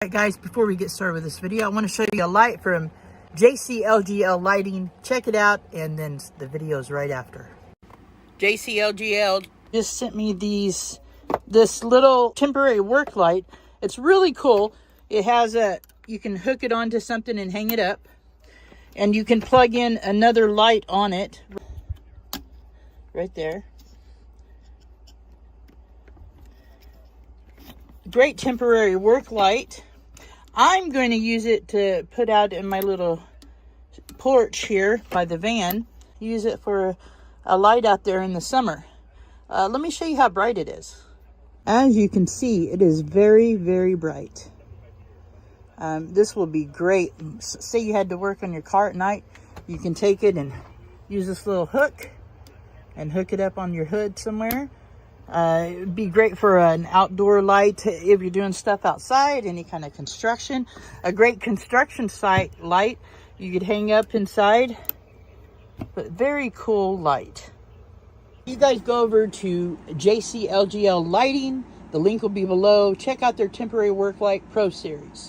Alright guys, before we get started with this video, I want to show you a light from JC-LGL lighting. Check it out, and then the video is right after. JC-LGL just sent me this little temporary work light. It's really cool. It has you can hook it onto something and hang it up, and you can plug in another light on it right there. Great temporary work light. I'm going to use it to put out in my little porch here by the van. Use it for a light out there in the summer. Let me show you how bright it is. As you can see, it is very, very bright. This will be great. Say you had to work on your car at night, you can take it and use this little hook and hook it up on your hood somewhere. It would be great for an outdoor light if you're doing stuff outside, any kind of construction. A great construction site light you could hang up inside, but very cool light. You guys go over to JC-LGL lighting. The link will be below. Check out their temporary work light Pro series.